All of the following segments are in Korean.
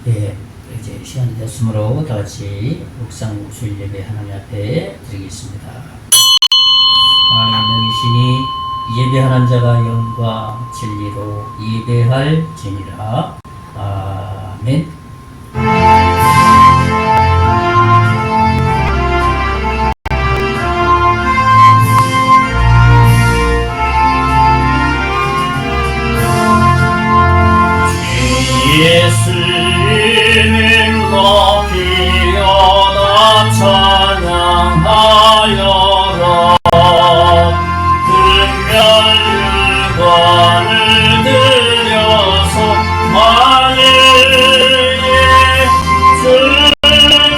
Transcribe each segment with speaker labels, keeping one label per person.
Speaker 1: 예, 이제 시간이 됐으므로 다 같이 묵상 묵술 예배 하나님 앞에 드리겠습니다. 하나님 명이시니 예배하는 자가 영과 진리로 예배할지니라. 아멘.
Speaker 2: 예수님 높이어나 찬양하여라. 금멸유관을 들여서 만유의 주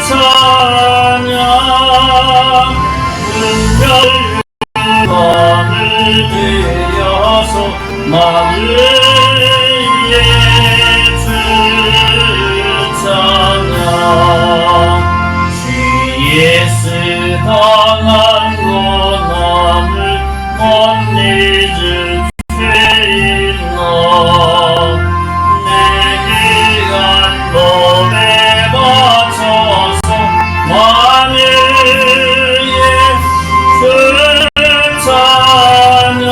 Speaker 2: 찬양. 금멸유관을 들여서 만유의 예수 당한 고난을 못 잊을 죄인아. 내 귀한 몸에 바쳐서 만유의 주 찬양.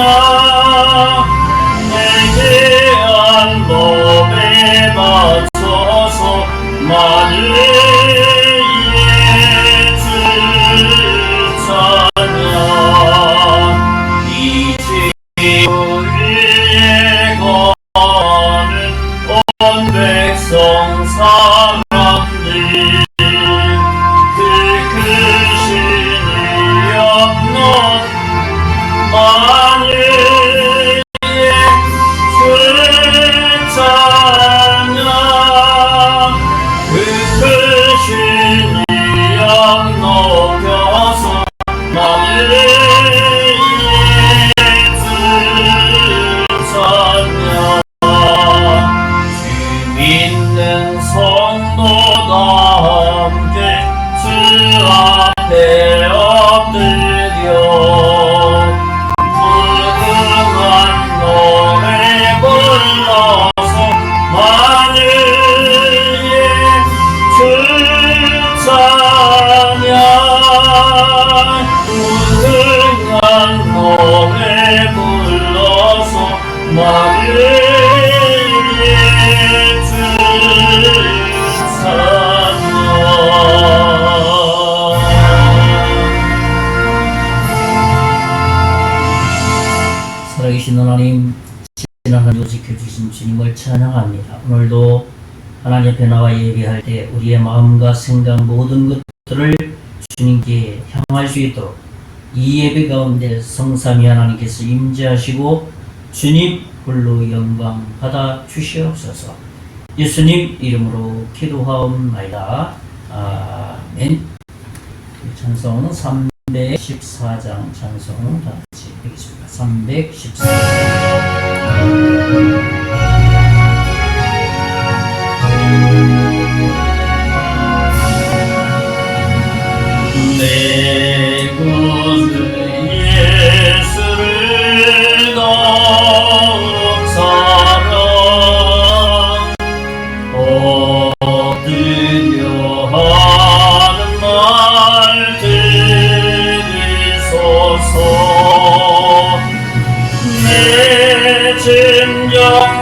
Speaker 2: 내 귀한 몸에 바쳐서 만유의 사람들 그 크신 위엄 만유의 주 찬양. 그 크신 위엄 높여서 만유의 주 찬양. 믿는 성도다 함께 주 앞에 엎드려 무궁한 노래 불러서 만유의 주 찬양. 무궁한 노래 불러서 만유의
Speaker 1: 살아계신 하나님, 지난 한 주 지켜주신 주님을 찬양합니다. 오늘도 하나님 앞에 나와 예배할 때 우리의 마음과 생각 모든 것들을 주님께 향할 수 있도록 이 예배 가운데 성삼위 하나님께서 임재하시고 주님 홀로 영광 받아 주시옵소서. 예수님 이름으로 기도하옵나이다. 아멘. 찬송 314장 찬송 다 같이 읽겠습니다. 314장.
Speaker 2: 내 구주 예수를 더욱 사랑 엎드려 하는 말 들으소서. 내 심정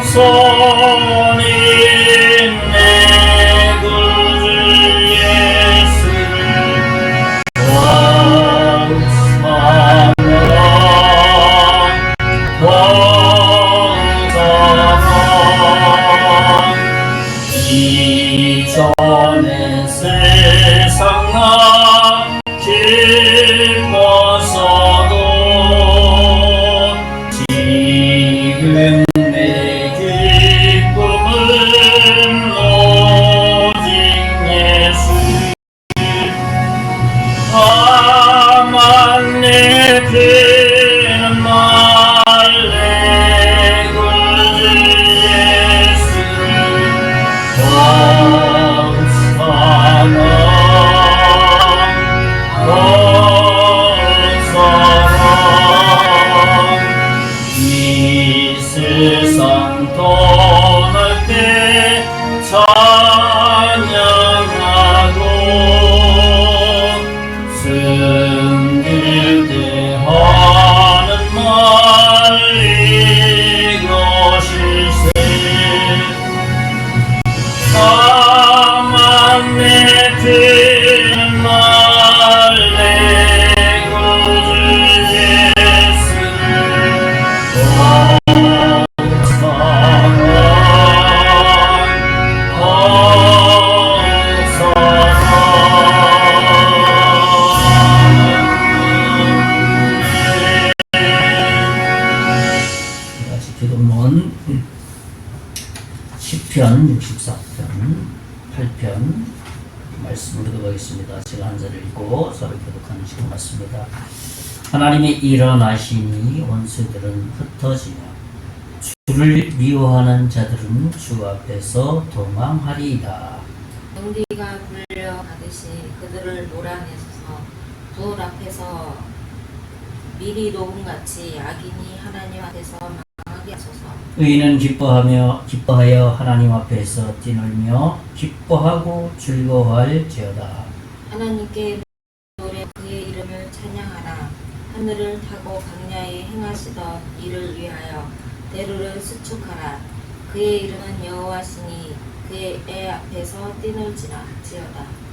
Speaker 1: 8편 말씀을 읽어보겠습니다. 제가 한 절을 읽고 서로 교독하는 시간 같습니다. 하나님이 일어나시니 원수들은 흩어지며 주를 미워하는 자들은 주 앞에서 도망하리이다.
Speaker 3: 경비가 불려가듯이 그들을 몰아내소서. 불 앞에서 미리 녹음같이 악인이 하나님 앞에서 망하게 하소서.
Speaker 1: 의인은 기뻐하여 하나님 앞에서 뛰놀며 기뻐하고 즐거워할지어다.
Speaker 3: 하나님께 노래 그의 이름을 찬양하라. 하늘을 타고 강야에 행하시던 이를 위하여 대루를 수축하라. 그의 이름은 여호와시니 그의 애 앞에서 뛰놀지어다.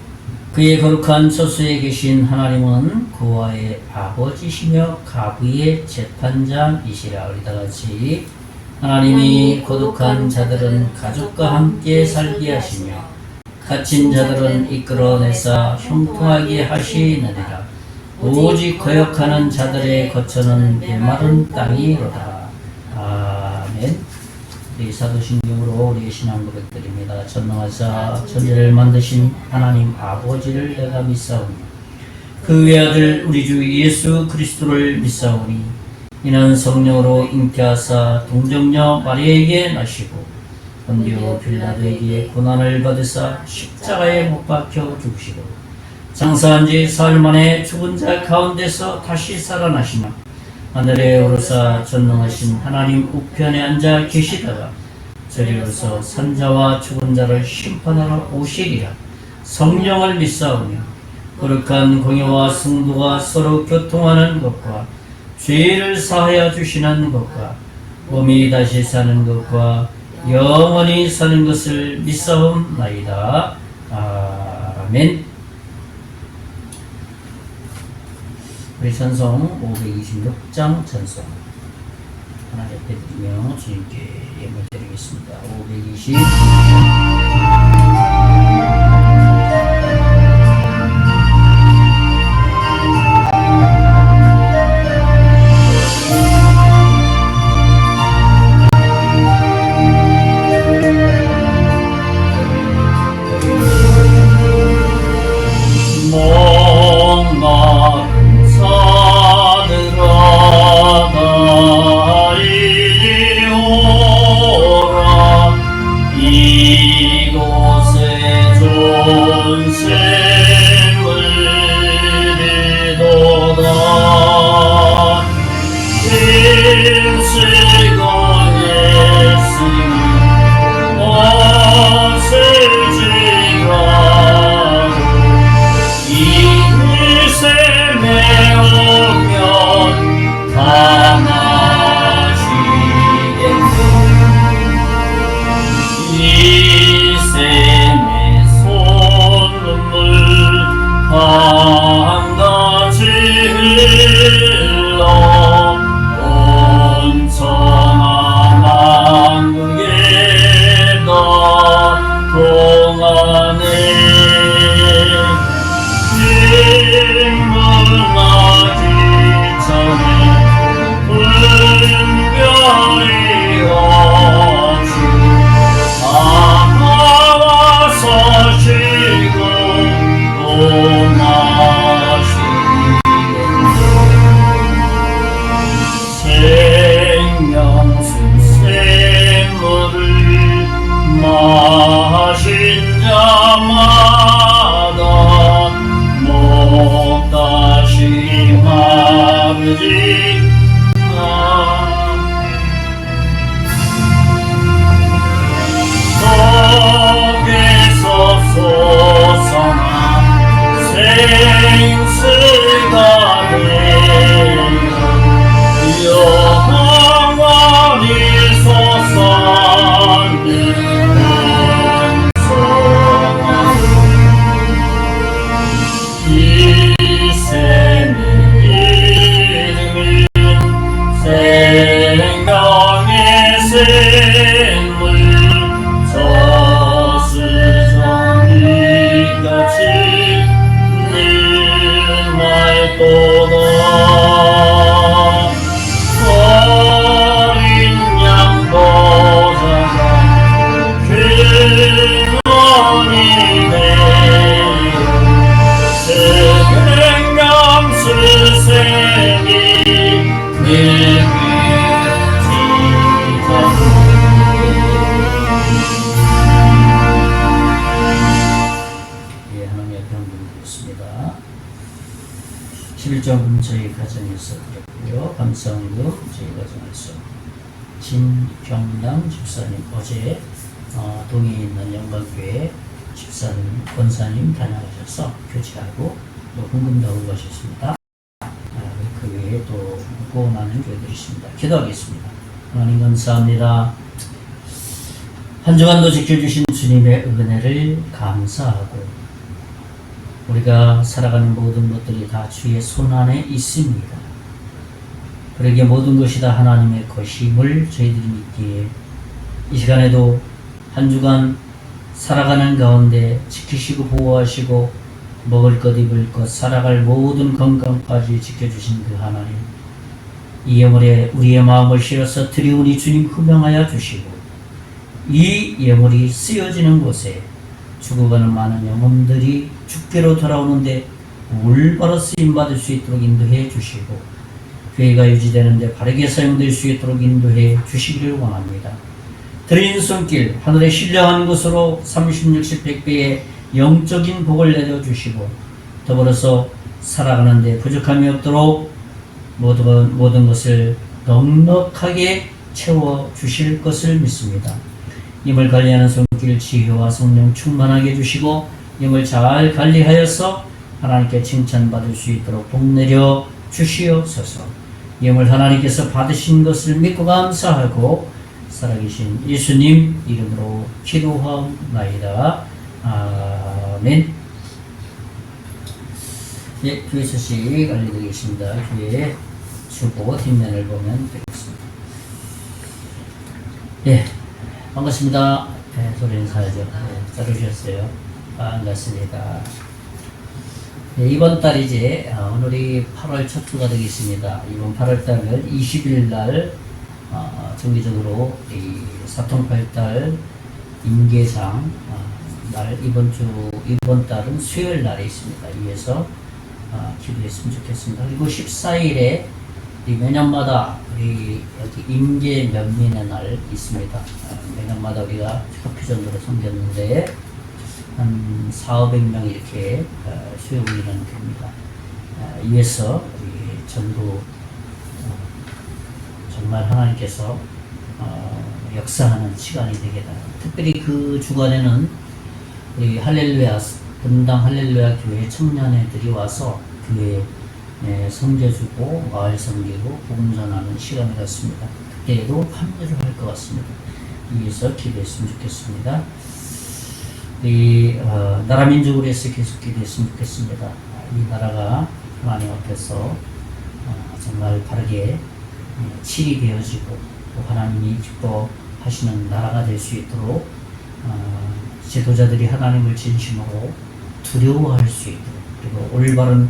Speaker 1: 그의 거룩한 처소에 계신 하나님은 그와의 아버지시며 가부의 재판장이시라. 우리 다같이 하나님이 고독한 자들은 가족과 함께 살게 하시며 갇힌 자들은 이끌어내사 형통하게 하시느니라. 오직 거역하는 자들의 거처는 메마른 땅이로다. 아멘. 우리 사도신경으로 우리의 신앙 고백드립니다. 전능하사 천지를 만드신 하나님 아버지를 내가 믿사오니 그 외아들 우리 주 예수 그리스도를 믿사오니 이는 성령으로 잉태하사 동정녀 마리아에게 나시고 본디오 빌라도에게 고난을 받으사 십자가에 못 박혀 죽으시고 장사한 지 사흘 만에 죽은 자 가운데서 다시 살아나시며 하늘에 오르사 전능하신 하나님 우편에 앉아 계시다가 저리로서 산자와 죽은 자를 심판하러 오시리라. 성령을 믿사오며 거룩한 공예와 성도가 서로 교통하는 것과 죄를 사하여 주시는 것과 몸이 다시 사는 것과 영원히 사는 것을 믿사옵나이다. 아멘. 우리 찬송 526장 찬송 하나 옆에 드리며 주님께 예물 드리겠습니다. 520
Speaker 2: 이 샘의 이름을
Speaker 1: 일정금 저희 가정에서 드렸고요. 감사원금 저희 가정에서 진경남 집사님 어제 동에 있는 영광교회 집사님 권사님 다녀가셔서 교제하고 또 헌금도 하고 가셨습니다. 그 외에 또 후원하는 교회들이 있습니다. 기도하겠습니다. 하나님 감사합니다. 한 주간도 지켜주신 주님의 은혜를 감사하고 우리가 살아가는 모든 것들이 다 주의 손안에 있습니다. 그러기에 모든 것이 다 하나님의 것임을 저희들이 믿기에 이 시간에도 한 주간 살아가는 가운데 지키시고 보호하시고 먹을 것 입을 것 살아갈 모든 건강까지 지켜주신 그 하나님, 이 예물에 우리의 마음을 실어서 드리우니 주님 흠명하여 주시고 이 예물이 쓰여지는 곳에 죽어가는 많은 영혼들이 죽게로 돌아오는데 올바로 쓰임받을 수 있도록 인도해 주시고 교회가 유지되는데 바르게 사용될 수 있도록 인도해 주시기를 원합니다. 드린 손길 하늘에 신령한 것으로 30, 60, 100배의 영적인 복을 내려주시고 더불어서 살아가는데 부족함이 없도록 모든 것을 넉넉하게 채워주실 것을 믿습니다. 임을 관리하는 손길 지혜와 성령 충만하게 해주시고 임을 잘 관리하여서 하나님께 칭찬받을 수 있도록 복 내려 주시옵소서. 임을 하나님께서 받으신 것을 믿고 감사하고 살아계신 예수님 이름으로 기도하옵나이다. 아멘. 예, 교회 소식 알려드리겠습니다. 교회 주보 뒷면을 보면 되겠습니다. 예, 반갑습니다. 네, 소리 인사하죠. 네, 자르셨어요. 반갑습니다. 네, 이번 달 이제 오늘이 8월 첫 주가 되겠습니다. 이번 8월 달은 20일 날 정기적으로 이 사통팔달 임계상 날 이번 달은 수요일 날에 있습니다. 위에서 기도했으면 좋겠습니다. 그리고 14일에 매년마다 우리 여기 임계 면민의 날 있습니다. 매년마다 우리가 협회전으로 섬겼는데 한 400~500명 이렇게 수요일은 됩니다. 위에서 우리 전부 정말 하나님께서 역사하는 시간이 되겠다. 특별히 그 주간에는 우리 할렐루야 분당 할렐루야 교회 청년애들이 와서 교회에 섬겨주고 마을 섬기고 복음 전하는 시간을 갖습니다. 그때에도 합류를 할 것 같습니다. 위해서 기도했으면 좋겠습니다. 이 나라 민족을 위해서 계속 기도했으면 좋겠습니다. 이 나라가 하나님 앞에서 정말 바르게 치리되어지고 또 하나님이 기뻐하시는 나라가 될 수 있도록 지도자들이 하나님을 진심으로 두려워할 수 있도록 그리고 올바른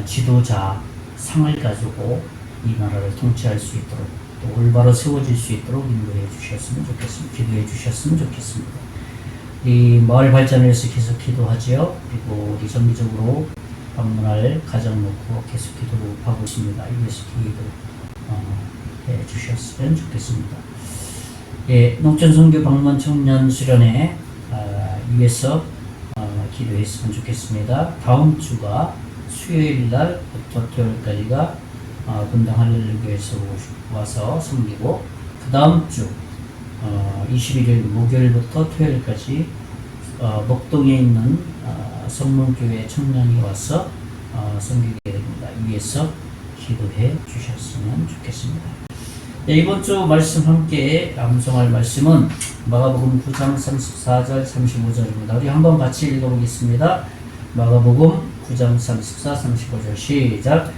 Speaker 1: 지도자 상을 가지고 이 나라를 통치할 수 있도록 또 올바로 세워질 수 있도록 인도해 주셨으면 좋겠습니다. 기도해 주셨으면 좋겠습니다. 이 마을 발전을 위해서 계속 기도하지요. 그리고 우리 정기적으로 방문할 가정 놓고 계속 기도하고 있습니다. 이에서 기도 해 주셨으면 좋겠습니다. 예, 농촌선교 방문 청년 수련회 위해서 기도했으면 좋겠습니다. 다음 주가 수요일 날부터 토요일까지가 분당 할렐루야에서 와서 섬기고 그 다음 주 21일 목요일부터 토요일까지 목동에 있는 성문교회 청년이 와서 섬기게 됩니다. 위에서 기도해 주셨으면 좋겠습니다. 네, 이번 주 말씀 함께 암송할 말씀은 마가복음 9장 34절 35절입니다. 우리 한번 같이 읽어보겠습니다. 마가복음 9장 34, 35절 시작.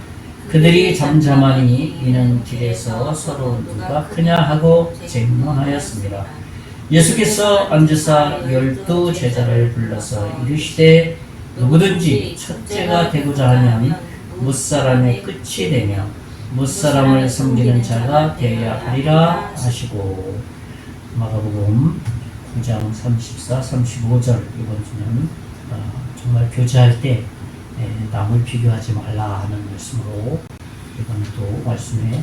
Speaker 1: 그들이 잠잠하니 이는 길에서 서로 누가 크냐 하고 쟁론하였습니다. 예수께서 앉으사 12 제자를 불러서 이르시되 누구든지 첫째가 되고자 하면 무사람의 끝이 되며 무사람을 섬기는 자가 되어야 하리라 하시고. 마가복음 9장 34, 35절 이번 주는 정말 교제할 때 남을 비교하지 말라 하는 말씀으로 이번 또 말씀에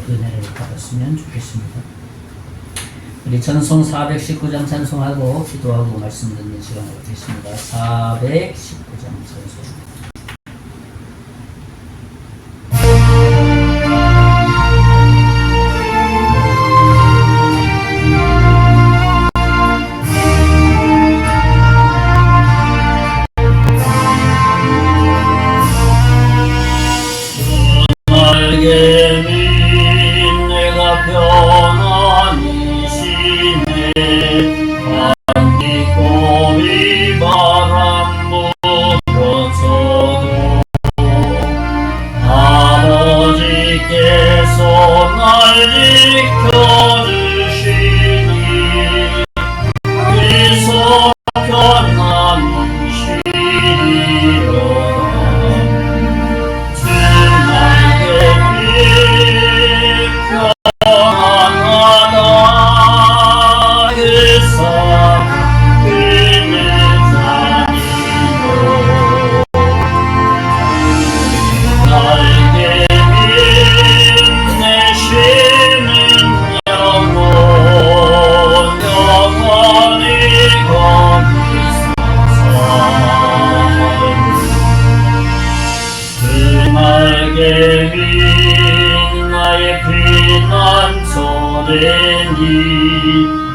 Speaker 1: 은혜를 받았으면 좋겠습니다. 우리 찬송 419장 찬송하고 기도하고 말씀 듣는 시간을 갖겠습니다. 419장 찬송.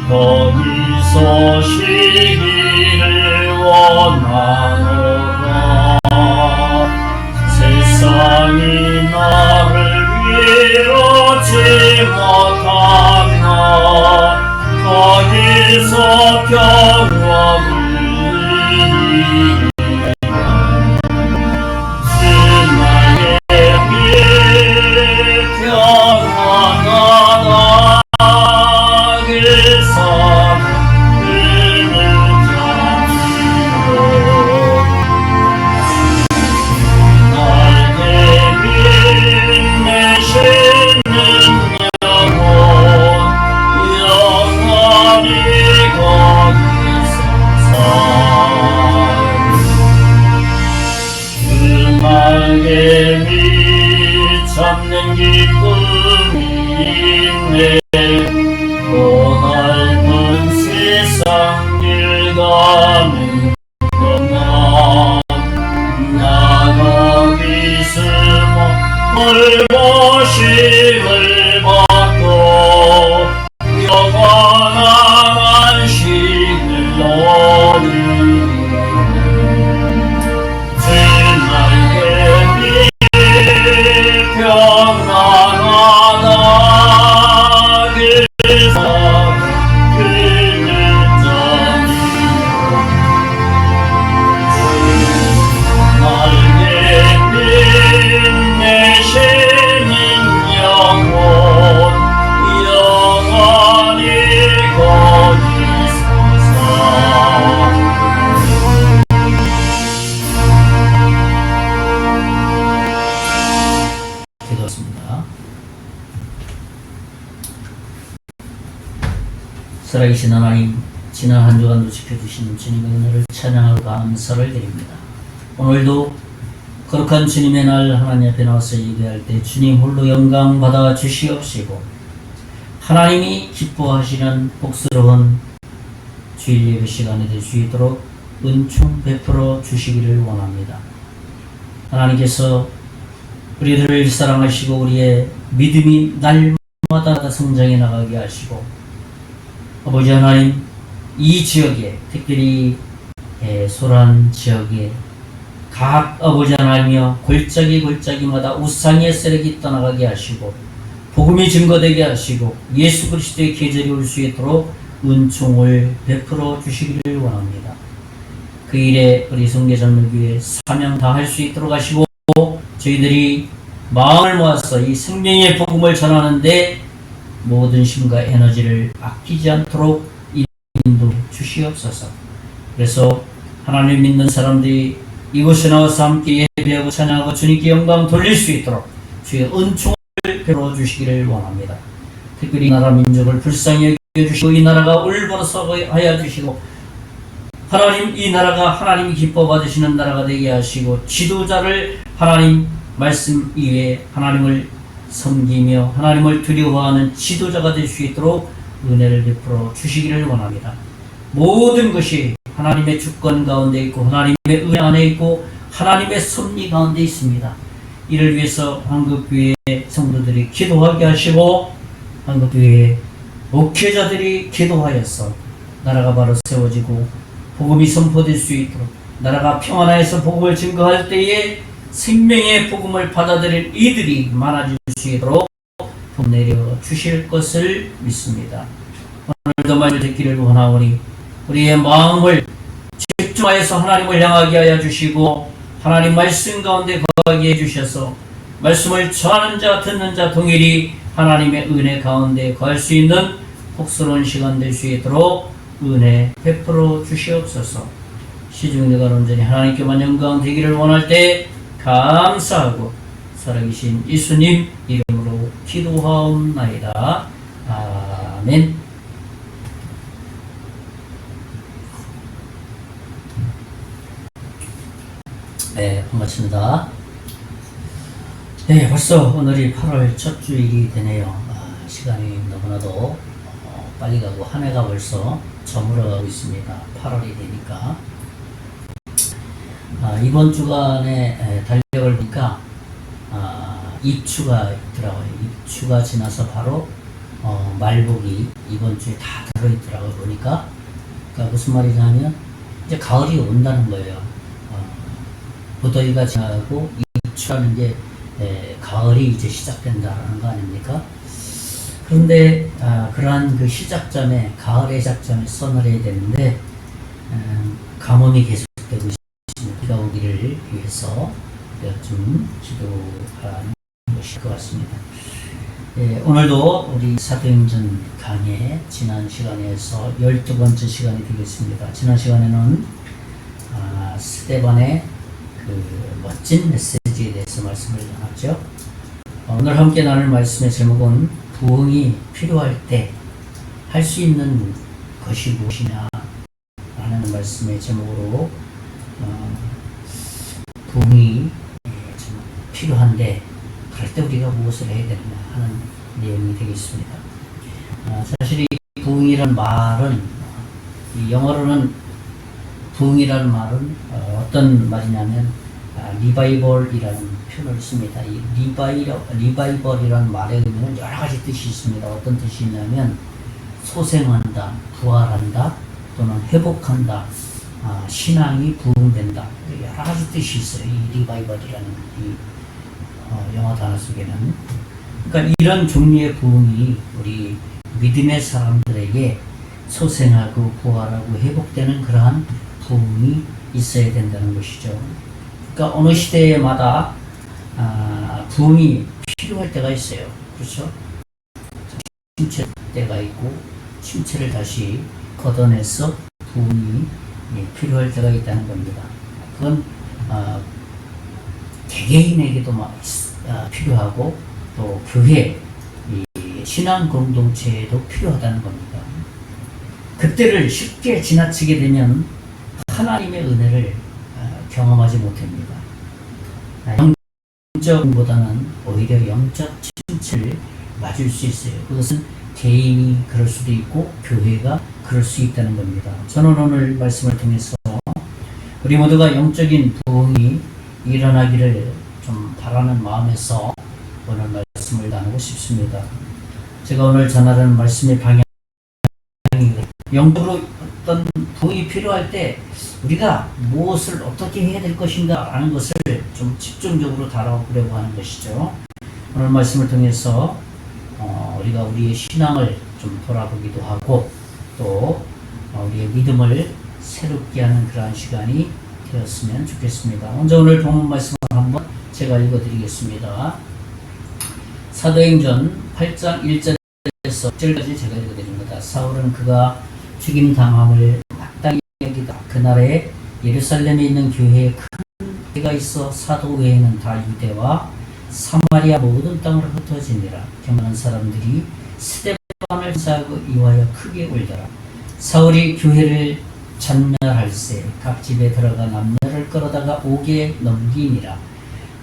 Speaker 2: 거기서 쉬기를 원하노라. 세상이 나를 위로치 못하면 거기서 평화를 참는 기쁨이 있네. 또 넓은 세상 길 가는 동안 나 거기 숨어 돌보심을 받고 영원한 안식을 얻으리라. 평안하다 그사 그를 날개 빛내시는 영혼 영원히 거기 서서
Speaker 1: 기도했습니다. 살아계신 하나님, 지난 한 주간도 지켜주신 주님의 은혜를 찬양하고 감사를 드립니다. 오늘도 거룩한 주님의 날 하나님 앞에 나와서 예배할 때 주님 홀로 영광 받아 주시옵시고 하나님이 기뻐하시는 복스러운 주일 예배 시간이 될 수 있도록 은총 베풀어 주시기를 원합니다. 하나님께서 우리들을 사랑하시고 우리의 믿음이 날마다 성장해 나가게 하시고 아버지 하나님, 이 지역에 특별히 소란 지역에 각 아버지 하나님이여 골짜기마다 우상의 세력이 떠나가게 하시고 복음이 증거되게 하시고 예수 그리스도의 계절이 올 수 있도록 은총을 베풀어 주시기를 원합니다. 그 일에 우리 성계전도교회 사명 다할 수 있도록 하시고 저희들이 마음을 모아서 이 생명의 복음을 전하는데 모든 힘과 에너지를 아끼지 않도록 인도 주시옵소서. 그래서 하나님 믿는 사람들이 이곳에 나와서 함께 예배하고 찬양하고 주님께 영광 돌릴 수 있도록 주의 은총을 베풀어 주시기를 원합니다. 특별히 이 나라 민족을 불쌍히 여겨주시고 이 나라가 올바르게 하여 주시고 하나님, 이 나라가 하나님이 기뻐 받으시는 나라가 되게 하시고 지도자를 하나님 말씀 이외에 하나님을 섬기며 하나님을 두려워하는 지도자가 될 수 있도록 은혜를 베풀어 주시기를 원합니다. 모든 것이 하나님의 주권 가운데 있고 하나님의 은혜 안에 있고 하나님의 섭리 가운데 있습니다. 이를 위해서 한국교회 성도들이 기도하게 하시고 한국교회 목회자들이 기도하여서 나라가 바로 세워지고 복음이 선포될 수 있도록 나라가 평안하여서 복음을 증거할 때에 생명의 복음을 받아들일 이들이 많아질 수 있도록 복 내려 주실 것을 믿습니다. 오늘도 말을 듣기를 원하오니 우리의 마음을 집중하여서 하나님을 향하게 하여 주시고 하나님 말씀 가운데 거하게 해주셔서 말씀을 전하는 자 듣는 자 동일이 하나님의 은혜 가운데 거할 수 있는 복스러운 시간 될 수 있도록 은혜 베풀어 주시옵소서. 시중내가 온전히 하나님께만 영광 되기를 원할 때 감사하고 살아계신 예수님 이름으로 기도하옵나이다. 아멘. 네, 반갑습니다. 네, 벌써 오늘이 8월 첫 주일이 되네요. 시간이 너무나도 빨리 가고 한 해가 벌써 저물어가고 있습니다. 8월이 되니까. 이번 주간의 달력을 보니까 입추가 있더라고요. 입추가 지나서 바로 말복이 이번 주에 다 들어있더라고요. 보니까. 그러니까 무슨 말이냐면 이제 가을이 온다는 거예요. 무더위가 지나가고 입추라는 게 가을이 이제 시작된다라는 거 아닙니까? 그런데 그러한 그 시작점에 가을의 작점에 선을 해야 되는데 가뭄이 계속되고 있습니다. 비가 오기를 위해서 좀 기도하는 것일 것 같습니다. 오늘도 우리 사도행전 강의 지난 시간에서 12번째 시간이 되겠습니다. 지난 시간에는 스데반의 그 멋진 메시지에 대해서 말씀을 나눴죠. 오늘 함께 나눌 말씀의 제목은 부흥이 필요할 때 할 수 있는 것이 무엇이냐 라는 말씀의 제목으로 부흥이 필요한데 그럴 때 우리가 무엇을 해야 되느냐 하는 내용이 되겠습니다. 사실 이 부흥이라는 말은 영어로는 부흥이라는 말은 어떤 말이냐면 리바이벌이라는 표현을 씁니다. 이 리바이벌이라는 말의 의미는 여러 가지 뜻이 있습니다. 어떤 뜻이 있냐면 소생한다, 부활한다, 또는 회복한다, 신앙이 부흥된다. 여러 가지 뜻이 있어요. 이 리바이벌이라는 이 영어 단어 속에는. 그러니까 이런 종류의 부흥이 우리 믿음의 사람들에게 소생하고 부활하고 회복되는 그러한 부흥이 있어야 된다는 것이죠. 그러니까 어느 시대마다 부흥이 필요할 때가 있어요. 그렇죠? 침체 때가 있고 침체를 다시 걷어내서 부흥이 필요할 때가 있다는 겁니다. 그건 개개인에게도 필요하고 또 교회, 신앙 공동체에도 필요하다는 겁니다. 그때를 쉽게 지나치게 되면 하나님의 은혜를 경험하지 못합니다. 영적보다는 오히려 영적 침체를 맞을 수 있어요. 그것은 개인이 그럴 수도 있고 교회가 그럴 수 있다는 겁니다. 저는 오늘 말씀을 통해서 우리 모두가 영적인 부흥이 일어나기를 좀 바라는 마음에서 오늘 말씀을 나누고 싶습니다. 제가 오늘 전하는 말씀의 방향이 영적으로 어떤 부흥이 필요할 때 우리가 무엇을 어떻게 해야 될 것인가 라는 것을 좀 집중적으로 다뤄보려고 하는 것이죠. 오늘 말씀을 통해서 우리가 우리의 신앙을 좀 돌아보기도 하고 또 우리의 믿음을 새롭게 하는 그러한 시간이 되었으면 좋겠습니다. 먼저 오늘 본문 말씀을 한번 제가 읽어드리겠습니다. 사도행전 8장 1절에서 10절까지 제가 읽어드립니다. 사울은 그가 죽임당함을 마땅히 여기다 그날에 예루살렘에 있는 교회에 큰 때가 있어 사도 외에는 다 유대와 사마리아 모든 땅으로 흩어지니라. 경건한 사람들이 스데반을 사하고 이와여 크게 울더라. 사울이 교회를 전멸할세 각 집에 들어가 남녀를 끌어다가 옥에 넘기니라.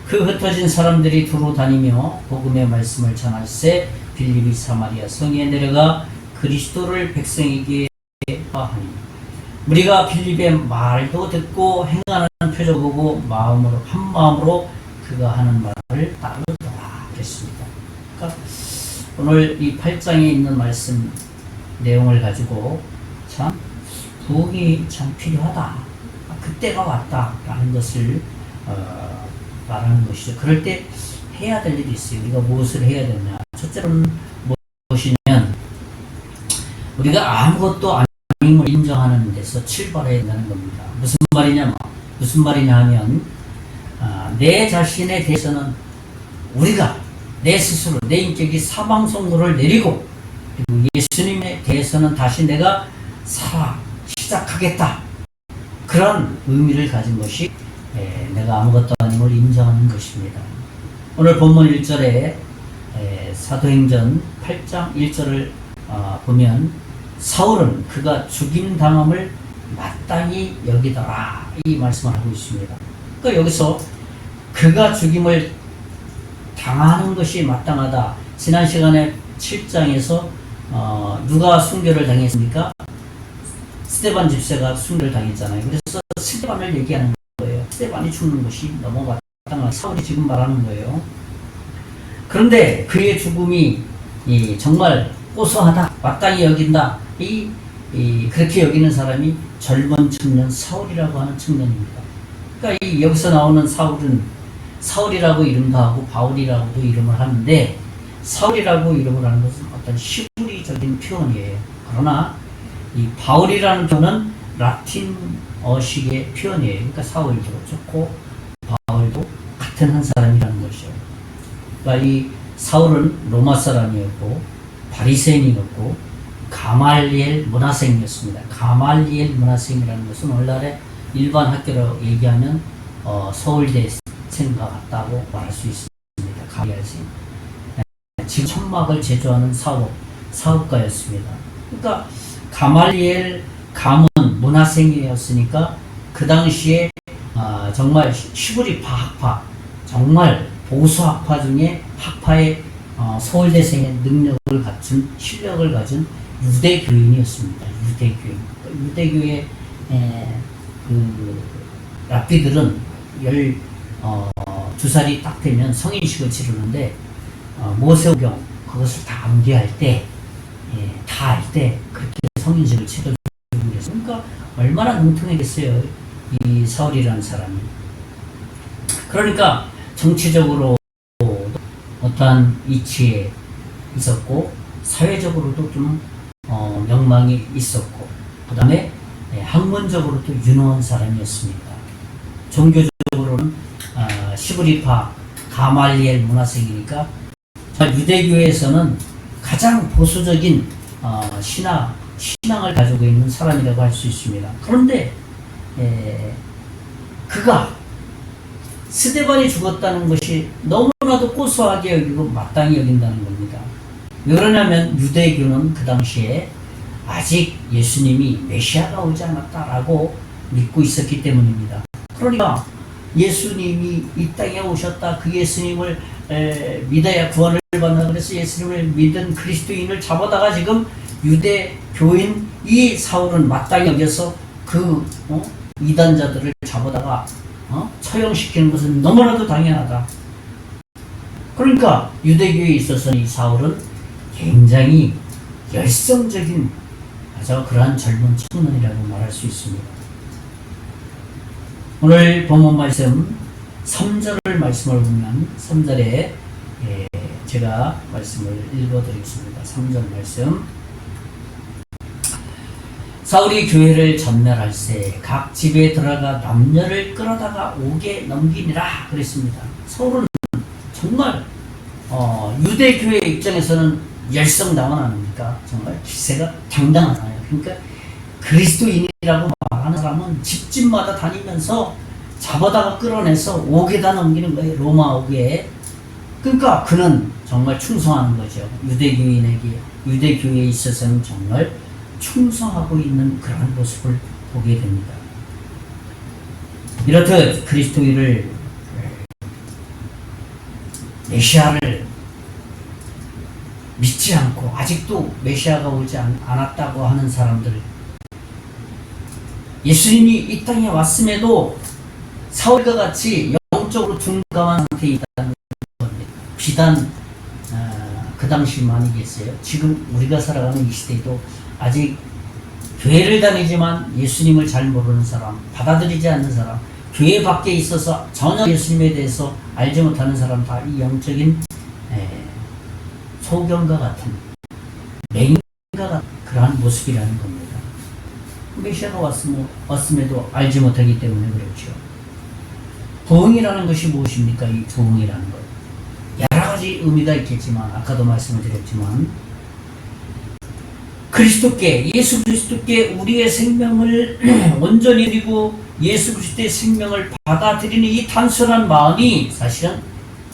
Speaker 1: 그 흩어진 사람들이 두루 다니며 복음의 말씀을 전할세 빌립이 사마리아 성에 내려가 그리스도를 백성에게 하니 우리가 빌립의 말도 듣고 행하는 표정 보고 마음으로 한 마음으로 그가 하는 말을 따르더라 그랬습니다. 그러니까 오늘 이 8장에 있는 말씀 내용을 가지고 참 부흥이 참 필요하다. 그때가 왔다라는 것을 말하는 것이죠. 그럴 때 해야 될 일이 있어요. 우리가 무엇을 해야 되냐. 첫째로는 무엇이냐면 우리가 아무것도 아님을 인정하는 데서 출발해야 된다는 겁니다. 무슨 말이냐 하면 내 자신에 대해서는 우리가 내 스스로 내 인격이 사망 선고를 내리고 그리고 예수님에 대해서는 다시 내가 살아 시작하겠다. 그런 의미를 가진 것이 내가 아무것도 아님을 인정하는 것입니다. 오늘 본문 1절에 사도행전 8장 1절을 보면 사울은 그가 죽임당함을 마땅히 여기더라 이 말씀을 하고 있습니다. 그러니까 여기서 그가 죽임을 당하는 것이 마땅하다. 지난 시간에 7장에서 누가 순교를 당했습니까? 스데반 집사가 순교를 당했잖아요. 그래서 스데반을 얘기하는 거예요. 스데반이 죽는 것이 너무 마땅하다. 사울이 지금 말하는 거예요. 그런데 그의 죽음이 정말 고소하다, 마땅히 여긴다. 그렇게 여기는 사람이 젊은 청년 사울이라고 하는 청년입니다. 그러니까 여기서 나오는 사울은 사울이라고 이름도 하고 바울이라고도 이름을 하는데, 사울이라고 이름을 하는 것은 어떤 시브리적인 표현이에요. 그러나 이 바울이라는 표현은 라틴어식의 표현이에요. 그러니까 사울도 좋고 바울도 같은 한 사람이라는 것이죠. 그러니까 이 사울은 로마 사람이었고 바리새인이었고 가말리엘 문화생이었습니다. 가말리엘 문화생이라는 것은 오늘날의 일반 학교로 얘기하면 서울대생과 같다고 말할 수 있습니다. 가말리엘생. 지금 천막을 제조하는 사업가였습니다. 그러니까 가말리엘 감은 문화생이었으니까 그 당시에 정말 시브리파 학파, 정말 보수 학파 중에 학파의 서울대생의 능력을 갖춘 실력을 가진 유대교인이었습니다. 유대교의 그 랍비들은 12살이 딱 되면 성인식을 치르는데 모세오경 그것을 다 암기할 때, 다 알 때 그렇게 성인식을 치러주고 그랬어요. 그러니까 얼마나 능통했겠어요, 이 사울이라는 사람이. 그러니까 정치적으로 어떠한 위치에 있었고 사회적으로도 좀 명망이 있었고, 그 다음에 학문적으로도 유능한 사람이었습니다. 종교적으로는 시브리파 가말리엘 문화생이니까 유대교에서는 가장 보수적인 신앙을 가지고 있는 사람이라고 할 수 있습니다. 그런데 그가 스데반이 죽었다는 것이 너무나도 고소하게 여기고 마땅히 여긴다는 겁니다. 왜 그러냐면 유대교는 그 당시에 아직 예수님이 메시아가 오지 않았다라고 믿고 있었기 때문입니다. 그러니까 예수님이 이 땅에 오셨다, 그 예수님을 믿어야 구원을 받는다, 그래서 예수님을 믿은 그리스도인을 잡아다가 지금 유대교인 이 사울은 마땅히 여겨서 그 이단자들을 잡아다가 처형시키는 것은 너무나도 당연하다. 그러니까 유대교에 있어서는 이 사울은 굉장히 열성적인 그러한 젊은 청년이라고 말할 수 있습니다. 오늘 본문 말씀 3절 말씀을 보면 3절에 제가 말씀을 읽어드리겠습니다. 3절 말씀. 사울이 교회를 전멸할세 각 집에 들어가 남녀를 끌어다가 옥에 넘기니라 그랬습니다. 사울은 정말 유대교회 입장에서는 열성당은 아닙니까? 정말 기세가 당당하나요? 그러니까 그리스도인이라고 말하는 사람은 집집마다 다니면서 잡아다가 끌어내서 옥에다 넘기는 거예요. 로마 옥에. 그러니까 그는 정말 충성하는 거죠. 유대교회에 있어서는 정말 충성하고 있는 그런 모습을 보게 됩니다. 이렇듯 그리스도인을, 메시아를 믿지 않고 아직도 메시아가 오지 않았다고 하는 사람들, 예수님이 이 땅에 왔음에도 사울과 같이 영적으로 둔감한 상태에 있다는 겁니다. 비단 그 당시만이겠어요. 지금 우리가 살아가는 이 시대에도 아직 교회를 다니지만 예수님을 잘 모르는 사람, 받아들이지 않는 사람, 교회 밖에 있어서 전혀 예수님에 대해서 알지 못하는 사람, 다 이 영적인 소경과 같은, 맹인과 같은 그러한 모습이라는 겁니다. 메시아가 왔음에도 알지 못하기 때문에 그렇죠. 부흥이라는 것이 무엇입니까? 이 부흥이라는 것, 여러 가지 의미가 있겠지만, 아까도 말씀을 드렸지만, 그리스도께, 예수 그리스도께 우리의 생명을 온전히 드리고 예수 그리스도의 생명을 받아들이는 이 단순한 마음이 사실은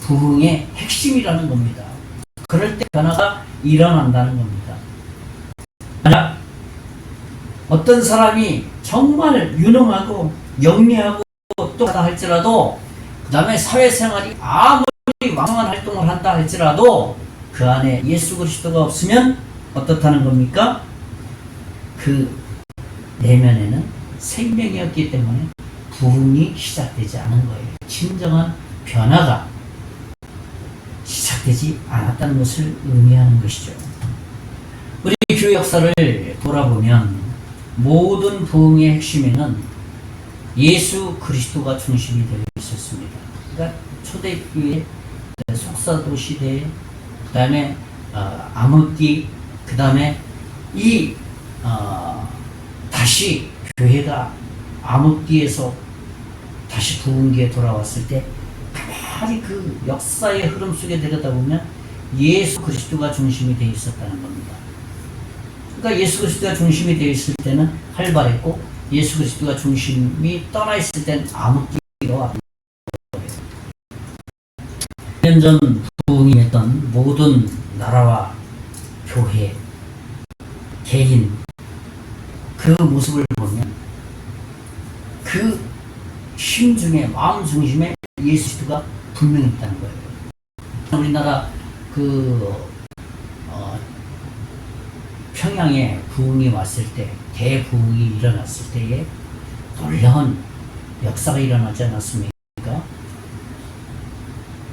Speaker 1: 부흥의 핵심이라는 겁니다. 그럴 때 변화가 일어난다는 겁니다. 만약 어떤 사람이 정말 유능하고 영리하고 똑똑하다 할지라도, 그 다음에 사회생활이 아무리 왕성한 활동을 한다 할지라도 그 안에 예수 그리스도가 없으면 어떻다는 겁니까? 그 내면에는 생명이 없기 때문에 부흥이 시작되지 않은 거예요. 진정한 변화가 시작되지 않았다는 것을 의미하는 것이죠. 교회 역사를 돌아보면 모든 부흥의 핵심에는 예수 그리스도가 중심이 되어 있었습니다. 그러니까 초대교회, 속사도 시대, 그 다음에 암흑기, 그 다음에 다시 교회가 암흑기에서 다시 부흥기에 돌아왔을 때 가만히 그 역사의 흐름 속에 들여다보면 예수 그리스도가 중심이 되어 있었다는 겁니다. 그러니까 예수 그리스도가 중심이 되어 있을 때는 활발했고, 예수 그리스도가 중심이 떠나 있을 때는 암흑기로 왔던 거예요. 1년 전 부흥이 했던 모든 나라와 교회, 개인, 그 모습을 보면 그 심중에, 마음 중심에 예수 그리스도가 분명히 있다는 거예요. 우리나라 평양에 부흥이 왔을 때, 대부흥이 일어났을 때에 놀라운 역사가 일어나지 않았습니까?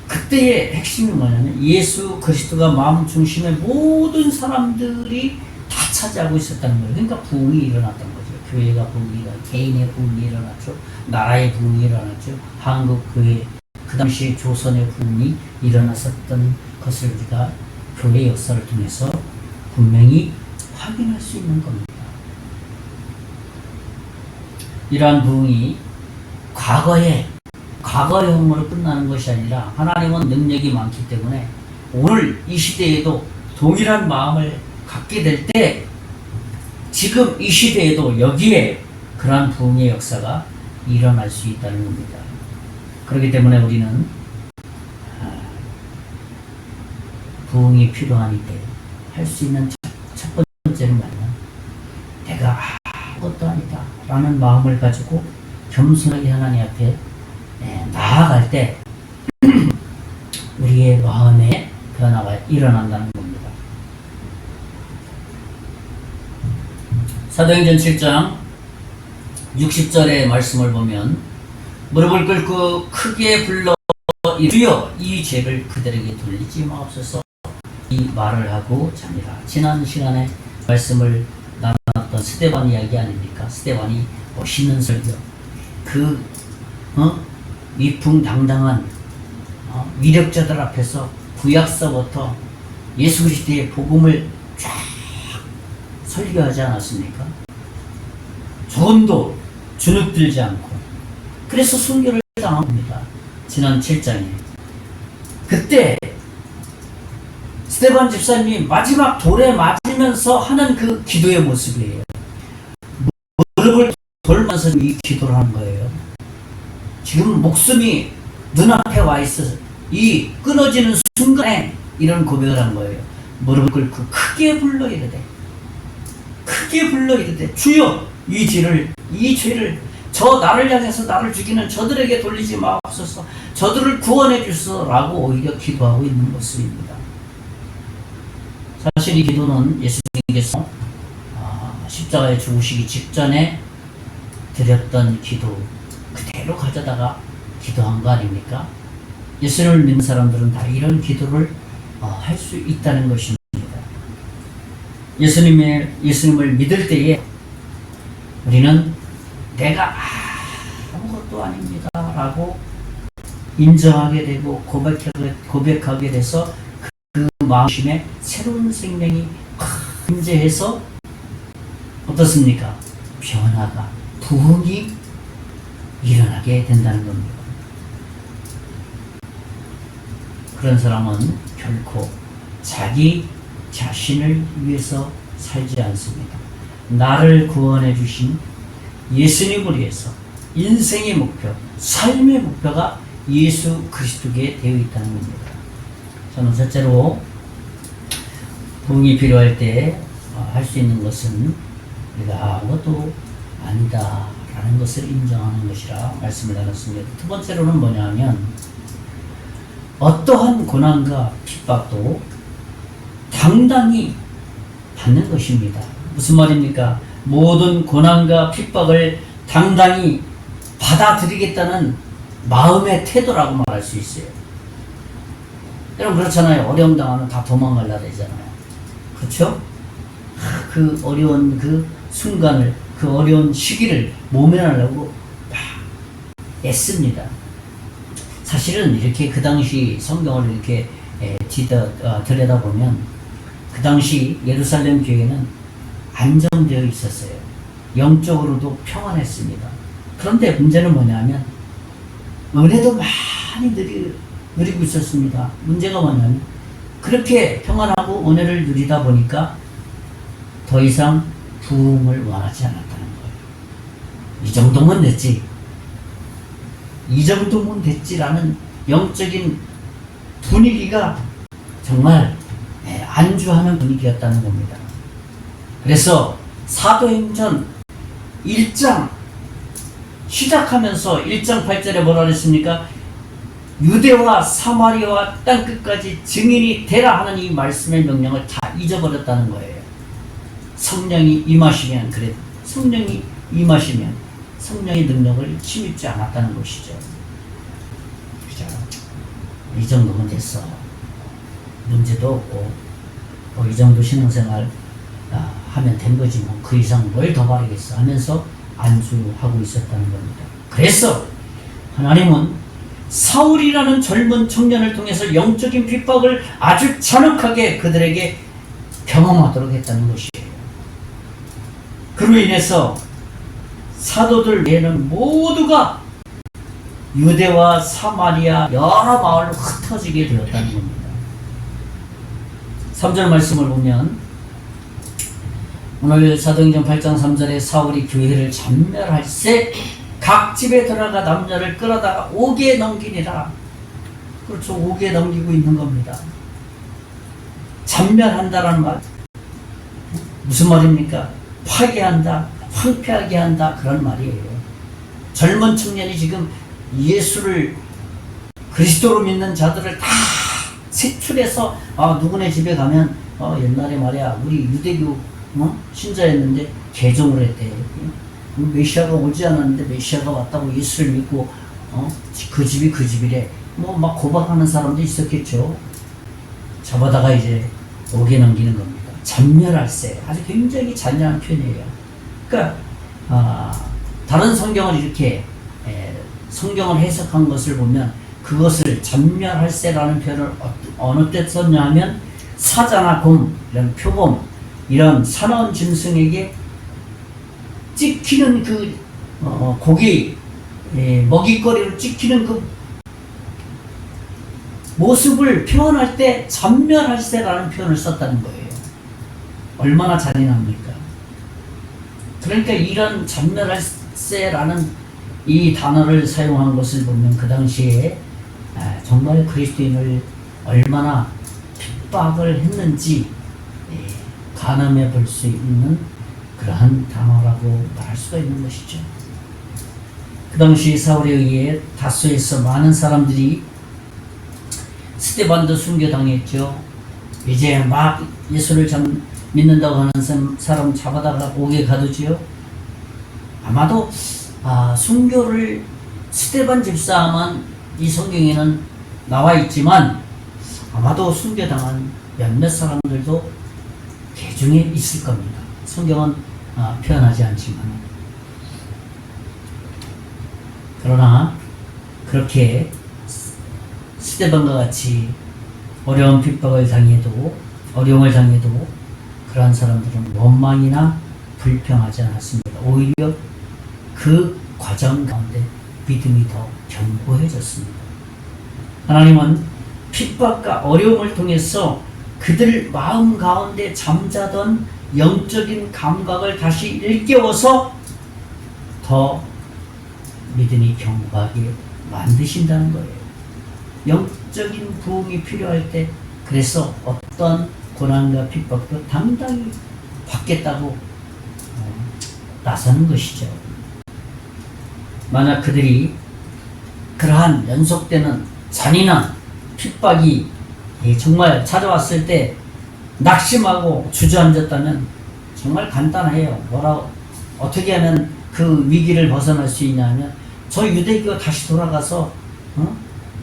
Speaker 1: 그때의 핵심이 뭐냐면 예수 그리스도가 마음 중심에 모든 사람들이 다 차지하고 있었다는 거예요. 그러니까 부흥이 일어났던 거죠. 교회가 부흥이 일어났죠. 개인의 부흥이 일어났죠. 나라의 부흥이 일어났죠. 한국 교회, 그 당시 조선의 부흥이 일어났었던 것을 우리가 교회 역사를 통해서 분명히 확인할 수 있는 겁니다. 이러한 부흥이 과거형으로 끝나는 것이 아니라 하나님은 능력이 많기 때문에 오늘 이 시대에도 동일한 마음을 갖게 될 때 지금 이 시대에도 여기에 그러한 부흥의 역사가 일어날 수 있다는 겁니다. 그렇기 때문에 우리는 부흥이 필요하니 때 할 수 있는 첫 번째는 뭐냐면 내가 아무것도 아니다 라는 마음을 가지고 겸손하게 하나님 앞에 나아갈 때 우리의 마음에 변화가 일어난다는 겁니다. 사도행전 7장 60절의 말씀을 보면 무릎을 꿇고 크게 불러 주여 이 죄를 그들에게 돌리지 마옵소서 이 말을 하고 자니라. 지난 시간에 말씀을 나눴던 스데반 이야기 아닙니까? 스데반이 멋있는 설교, 위풍당당한 위력자들 앞에서 구약서부터 예수 그리스도의 복음을 쫙 설교하지 않았습니까? 조금도 주눅들지 않고. 그래서 순교를 당한 겁니다. 지난 7장에. 그때 스데반 집사님이 마지막 돌에 맞으면서 하는 그 기도의 모습이에요. 무릎을 돌면서 이 기도를 하는 거예요. 지금 목숨이 눈앞에 와 있어서 이 끊어지는 순간에 이런 고백을 한 거예요. 무릎을 꿇고 크게 불러 이르되 주여 이 죄를 저 나를 향해서 나를 죽이는 저들에게 돌리지 마옵소서, 저들을 구원해 주소서라고 오히려 기도하고 있는 모습입니다. 사실 이 기도는 예수님께서 십자가에 죽으시기 직전에 드렸던 기도 그대로 가져다가 기도한 거 아닙니까? 예수님을 믿는 사람들은 다 이런 기도를 할 수 있다는 것입니다. 예수님을 믿을 때에 우리는 내가 아무것도 아닙니다 라고 인정하게 되고 고백하게 돼서 그 마음심에 새로운 생명이 임재해서 어떻습니까? 변화가, 부흥이 일어나게 된다는 겁니다. 그런 사람은 결코 자기 자신을 위해서 살지 않습니다. 나를 구원해 주신 예수님을 위해서 인생의 목표, 삶의 목표가 예수 그리스도께 되어 있다는 겁니다. 저는 첫째로 부흥이 필요할 때 할 수 있는 것은 우리가 아무것도 아니다 라는 것을 인정하는 것이라 말씀을 나눴습니다. 두 번째로는 뭐냐면 어떠한 고난과 핍박도 당당히 받는 것입니다. 무슨 말입니까? 모든 고난과 핍박을 당당히 받아들이겠다는 마음의 태도라고 말할 수 있어요. 여러분 그렇잖아요. 어려움 당하면 다 도망가려 되잖아요. 그렇죠? 그 어려운 그 순간을, 그 어려운 시기를 모면하려고 막 애씁니다. 사실은 이렇게 그 당시 성경을 이렇게 들여다보면 그 당시 예루살렘 교회는 안정되어 있었어요. 영적으로도 평안했습니다. 그런데 문제는 뭐냐면 은혜도 많이 누리고 있었습니다. 문제가 뭐냐면 그렇게 평안하고 은혜를 누리다 보니까 더 이상 부흥을 원하지 않았다는 거예요. 이 정도면 됐지. 이 정도면 됐지라는 영적인 분위기가 정말 안주하는 분위기였다는 겁니다. 그래서 사도행전 1장 시작하면서 1장 8절에 뭐라 그랬습니까? 유대와 사마리아와 땅끝까지 증인이 되라 하는 이 말씀의 명령을 다 잊어버렸다는 거예요. 성령이 임하시면, 그래, 성령이 임하시면 성령의 능력을 침입지 않았다는 것이죠. 그죠? 이 정도면 됐어. 문제도 없고, 뭐 이 정도 신앙생활 하면 된 거지, 뭐 그 이상 뭘 더 바라겠어 하면서 안주하고 있었다는 겁니다. 그래서 하나님은 사울이라는 젊은 청년을 통해서 영적인 핍박을 아주 잔혹하게 그들에게 경험하도록 했다는 것이에요. 그로 인해서 사도들 외에는 모두가 유대와 사마리아 여러 마을로 흩어지게 되었다는 겁니다. 3절 말씀을 보면 오늘 사도행전 8장 3절에 사울이 교회를 전멸할세 각 집에 들어가 남녀를 끌어다가 옥에 넘기니라. 그렇죠. 옥에 넘기고 있는 겁니다. 전멸한다라는 말 무슨 말입니까? 파괴한다, 황폐하게 한다, 그런 말이에요. 젊은 청년이 지금 예수를 그리스도로 믿는 자들을 다 색출해서 누구네 집에 가면 옛날에 말이야 우리 유대교 신자였는데 개종을 했대. 메시아가 오지 않았는데 메시아가 왔다고 예수를 믿고 그 집이 그 집이래. 뭐 막 고박하는 사람도 있었겠죠. 잡아다가 이제 옥에 넘기는 겁니다. 전멸할세. 아주 굉장히 잔인한 표현이에요. 그러니까 다른 성경을 이렇게 성경을 해석한 것을 보면 그것을 전멸할세라는 표현을 어느 때 썼냐 하면 사자나 곰, 이런 표범, 이런 사나운 짐승에게 찍히는 그 고기 먹잇거리로 찍히는 그 모습을 표현할 때 전멸할세라는 표현을 썼다는 거예요. 얼마나 잔인합니까? 그러니까 이런 전멸할세라는 이 단어를 사용한 것을 보면 그 당시에 정말 그리스도인을 얼마나 핍박을 했는지 가늠해 볼 수 있는 그러한 단어라고 말할 수가 있는 것이죠. 그 당시 사울에 의해 다소에서 많은 사람들이 스데반도 순교당했죠. 이제 막 예수를 믿는다고 하는 사람 잡아다가 옥에 가두지요. 아마도 순교를 스데반 집사만 이 성경에는 나와 있지만 아마도 순교당한 몇몇 사람들도 개중에 있을 겁니다. 성경은 표현하지 않지만. 그러나 그렇게 스데반과 같이 어려운 핍박을 당해도 어려움을 당해도 그러한 사람들은 원망이나 불평하지 않았습니다. 오히려 그 과정 가운데 믿음이 더 견고해졌습니다. 하나님은 핍박과 어려움을 통해서 그들 마음 가운데 잠자던 영적인 감각을 다시 일깨워서 더 믿음이 견고하게 만드신다는 거예요. 영적인 부흥이 필요할 때 그래서 어떤 고난과 핍박도 당당히 받겠다고 나서는 것이죠. 만약 그들이 그러한 연속되는 잔인한 핍박이 정말 찾아왔을 때 낙심하고 주저앉았다면 정말 간단해요. 어떻게 하면 그 위기를 벗어날 수 있냐면 저 유대교 다시 돌아가서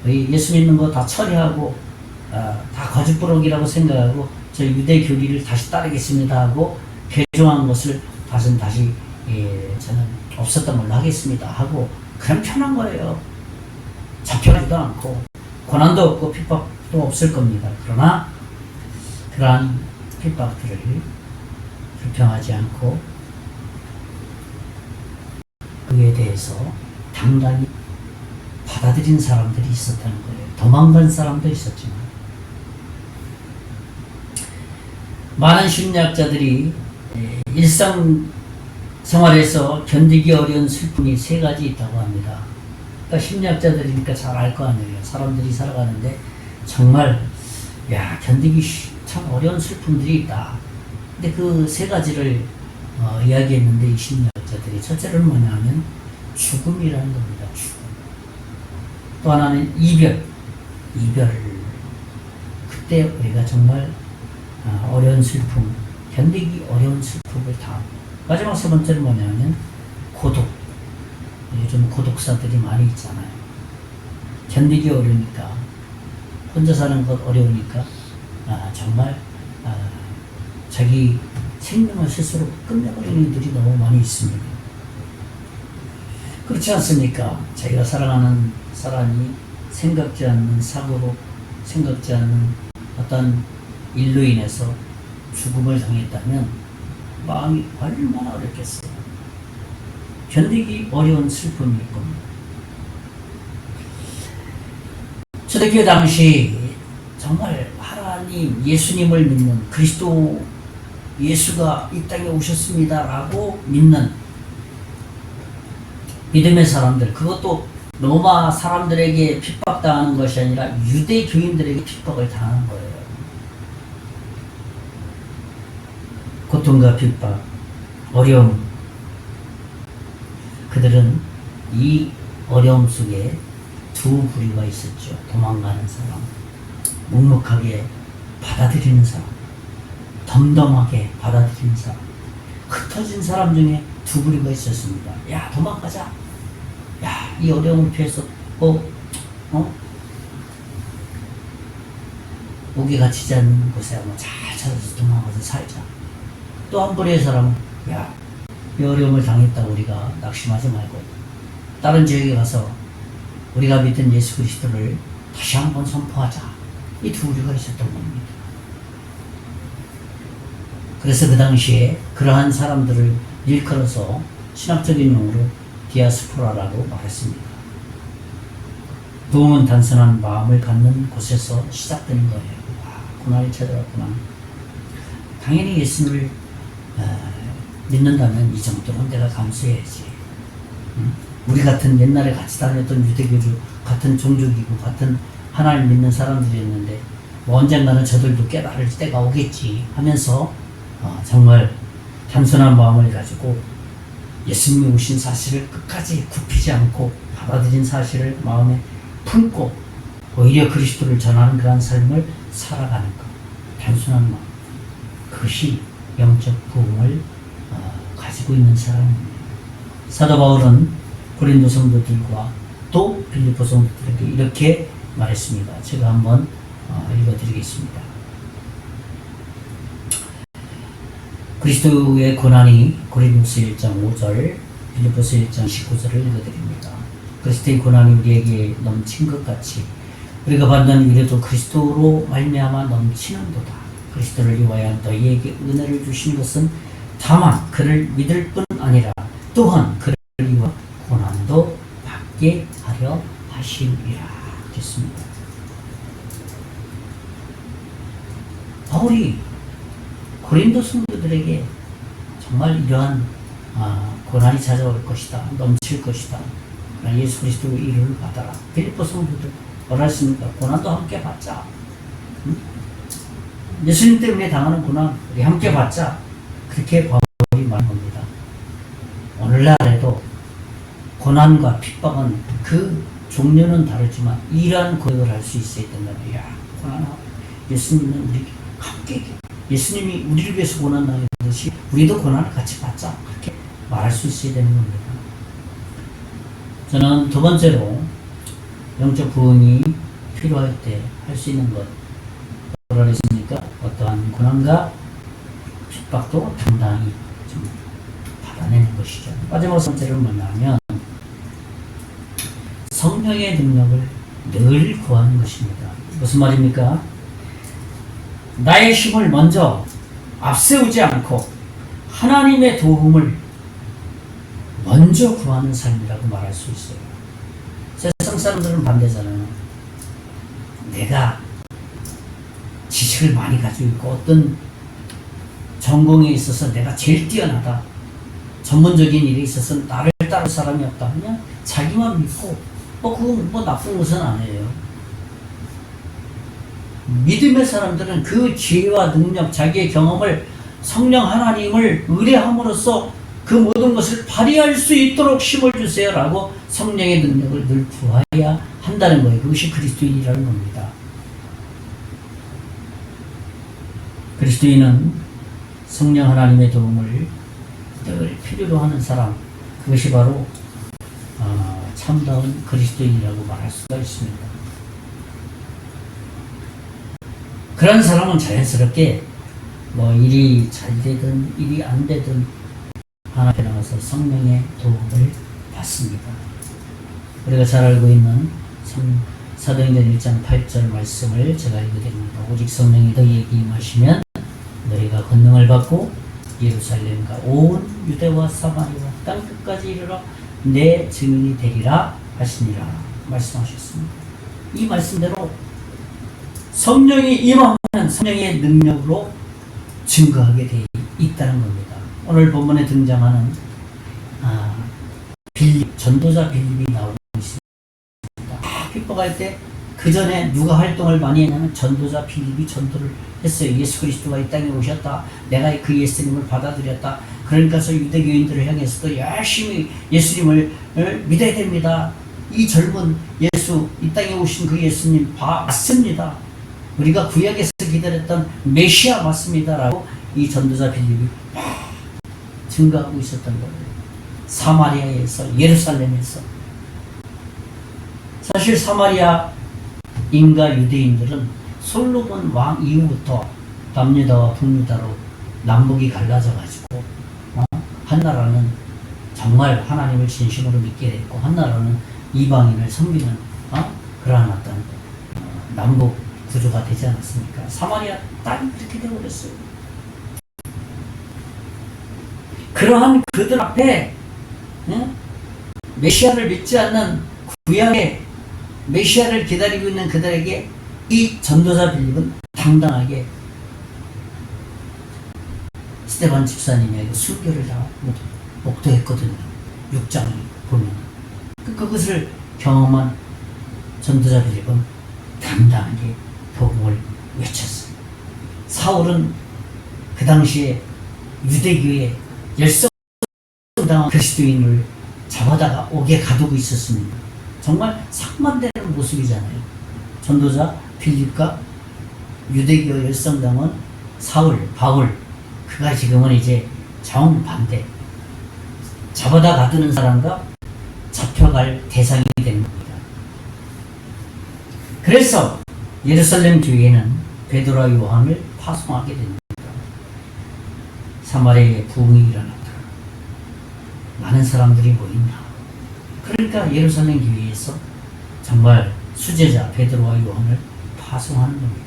Speaker 1: 예수 믿는 거 다 처리하고 다 거짓부록이라고 생각하고 저 유대 교리를 다시 따르겠습니다 하고 배종한 것을 다시 저는 없었던 걸로 하겠습니다 하고 그냥 편한 거예요. 잡혀가지도 않고 고난도 없고 핍박도 없을 겁니다. 그러나 그러한 핍박들을 불평하지 않고 그에 대해서 당당히 받아들인 사람들이 있었다는 거예요. 도망간 사람도 있었지만 많은 심리학자들이 일상생활에서 견디기 어려운 슬픔이 3가지 있다고 합니다. 그러니까 심리학자들이니까 잘 알 거 아니에요. 사람들이 살아가는데 정말 견디기 참 어려운 슬픔들이 있다. 근데 그 3가지를 이야기했는데 이 심리학자들이 첫째는 뭐냐면 죽음이라는 겁니다. 죽음. 또 하나는 이별. 그때 우리가 정말 어려운 슬픔, 견디기 어려운 슬픔을 다. 마지막 3번째는 뭐냐면 고독. 요즘 고독사들이 많이 있잖아요. 견디기 어려우니까, 혼자 사는 것 어려우니까 정말 자기 생명을 스스로 끝내버리는 이들이 너무 많이 있습니다. 그렇지 않습니까? 자기가 사랑하는 사람이 생각지 않는 사고로, 생각지 않는 어떤 일로 인해서 죽음을 당했다면 마음이 얼마나 어렵겠어요. 견디기 어려운 슬픔일 겁니다. 초대교회 당시 정말 하나님, 예수님을 믿는, 그리스도 예수가 이 땅에 오셨습니다라고 믿는 믿음의 사람들, 그것도 로마 사람들에게 핍박당하는 것이 아니라 유대교인들에게 핍박을 당하는 거예요. 고통과 핍박, 어려움. 그들은 이 어려움 속에 2 부류가 있었죠. 도망가는 사람, 묵묵하게 받아들이는 사람, 덤덤하게 받아들이는 사람. 흩어진 사람 중에 2 부류가 있었습니다. 야, 도망가자. 야, 이 어려움을 피해서 목이 갇히지 않는 곳에 한번 잘 찾아서 도망가서 살자. 또 한 부류의 사람은 야, 이 어려움을 당했다고 우리가 낙심하지 말고 다른 지역에 가서 우리가 믿은 예수 그리스도를 다시 한번 선포하자. 이 2 부류가 있었던 겁니다. 그래서 그 당시에 그러한 사람들을 일컬어서 신학적인 용어로 디아스포라라고 말했습니다. 도움은 단순한 마음을 갖는 곳에서 시작되는 거예요. 고난이 찾아왔구나. 당연히 예수님을 믿는다면 이 정도는 내가 감수해야지. 우리 같은 옛날에 같이 다녔던 유대교주 같은 종족이고 같은 하나님 믿는 사람들이었는데 언젠가는 저들도 깨달을 때가 오겠지 하면서 정말 단순한 마음을 가지고 예수님이 오신 사실을 끝까지 굽히지 않고 받아들인 사실을 마음에 품고 오히려 그리스도를 전하는 그런 삶을 살아가는 것. 단순한 마음. 그것이 영적 부흥을 가지고 있는 사람입니다. 사도 바울은 고린도 성도들과 또 빌립보 성도들에게 이렇게 말했습니다. 제가 한번 읽어드리겠습니다. 그리스도의 고난이 고린도서 1장 5절, 빌립보서 1장 19절을 읽어드립니다. 그리스도의 고난이 우리에게 넘친 것 같이 우리가 받는 위로도 그리스도로 말미암아 넘치는도다. 그리스도를 위하여 너희에게 은혜를 주신 것은 다만 그를 믿을 뿐 아니라 또한 그를 위하여 고난도 받게 하려 하심이라. 됐습니다. 바울이 고린도 성도들에게 정말 이러한 고난이 찾아올 것이다. 넘칠 것이다. 예수 그리스도의 이름을 받아라. 빌립보 성도들 뭐라 했습니까? 고난도 함께 받자. 예수님 때문에 당하는 고난 우리 함께 받자. 그렇게 바울이 말한 겁니다. 오늘날에도 고난과 핍박은 그 종류는 다르지만 이러한 고백을 할 수 있어야 된다면, 야, 고난하고 예수님은 우리 함께, 예수님이 우리를 위해서 고난 당했듯이 우리도 고난을 같이 받자. 그렇게 말할 수 있어야 되는 겁니다. 저는 2번째로 영적 부흥이 필요할 때 할 수 있는 것, 뭐라 했습니까? 어떠한 고난과 핍박도 당당히 좀 받아내는 것이죠. 마지막 번째는 뭐냐면 성령의 능력을 늘 구하는 것입니다. 무슨 말입니까? 나의 힘을 먼저 앞세우지 않고 하나님의 도움을 먼저 구하는 삶이라고 말할 수 있어요. 세상 사람들은 반대잖아요. 내가 지식을 많이 가지고 있고 어떤 전공에 있어서 내가 제일 뛰어나다. 전문적인 일에 있어서 나를 따를 사람이 없다. 그냥 자기만 믿고 그건 나쁜 것은 아니에요. 믿음의 사람들은 그 지혜와 능력, 자기의 경험을 성령 하나님을 의뢰함으로써 그 모든 것을 발휘할 수 있도록 힘을 주세요라고 성령의 능력을 늘 구해야 한다는 거예요. 그것이 그리스도인이라는 겁니다. 그리스도인은 성령 하나님의 도움을 늘 필요로 하는 사람, 그것이 바로 참다운 그리스도인이라고 말할 수가 있습니다. 그런 사람은 자연스럽게 일이 잘 되든 일이 안 되든 하나님 앞에 나가서 성령의 도움을 받습니다. 우리가 잘 알고 있는 사도행전 1장 8절 말씀을 제가 읽어드립니다. 오직 성령이 너희에게 임하시면 너희가 권능을 받고 예루살렘과 온 유대와 사마리아 땅 끝까지 이르러 내 증인이 되리라 하시니라 말씀하셨습니다. 이 말씀대로 성령이 임하면 성령의 능력으로 증거하게 되어 있다는 겁니다. 오늘 본문에 등장하는 빌립, 전도자 빌립이 나오고 있습니다. 핍박할 때 그 전에 누가 활동을 많이 했냐면 전도자 빌립이 전도를 했어요. 예수 그리스도가 이 땅에 오셨다. 내가 그 예수님을 받아들였다. 그러니까서 유대교인들을 향해서도 열심히 예수님을 믿어야 됩니다. 이 젊은 예수, 이 땅에 오신 그 예수님 맞습니다. 우리가 구약에서 기다렸던 메시아 맞습니다. 라고 이 전도자 빌립이 증거하고 있었던 거예요. 사마리아에서, 예루살렘에서. 사실 사마리아인과 유대인들은 솔로몬 왕 이후부터 남유다와 북유다로 남북이 갈라져가지고 한 나라는 정말 하나님을 진심으로 믿게 됐고 한 나라는 이방인을 섬기는 그러한 어떤 남북 구조가 되지 않았습니까? 사마리아 땅이 그렇게 되어버렸어요. 그러한 그들 앞에 메시아를 믿지 않는 구약의 메시아를 기다리고 있는 그들에게 이 전도자 빌립은 당당하게 스데반 집사님에게 순교를 다 목도했거든요. 6장을 보면 그것을 경험한 전도자 빌립은 당당하게 복음을 외쳤어요. 사울은 그 당시에 유대교의 열성당한 그리스도인을 잡아다가 옥에 가두고 있었습니다. 정말 상반되는 모습이잖아요. 전도자 빌립과 유대교 열성당은 사울, 바울, 그가 지금은 이제 정반대. 잡아다 가두는 사람과 잡혀갈 대상이 되는 겁니다. 그래서 예루살렘 교회는 베드로와 요한을 파송하게 됩니다. 사마리아에 부흥이 일어났다. 많은 사람들이 모인다. 그러니까 예루살렘 교회에서 정말 수제자 베드로와 요한을 파송하는 겁니다.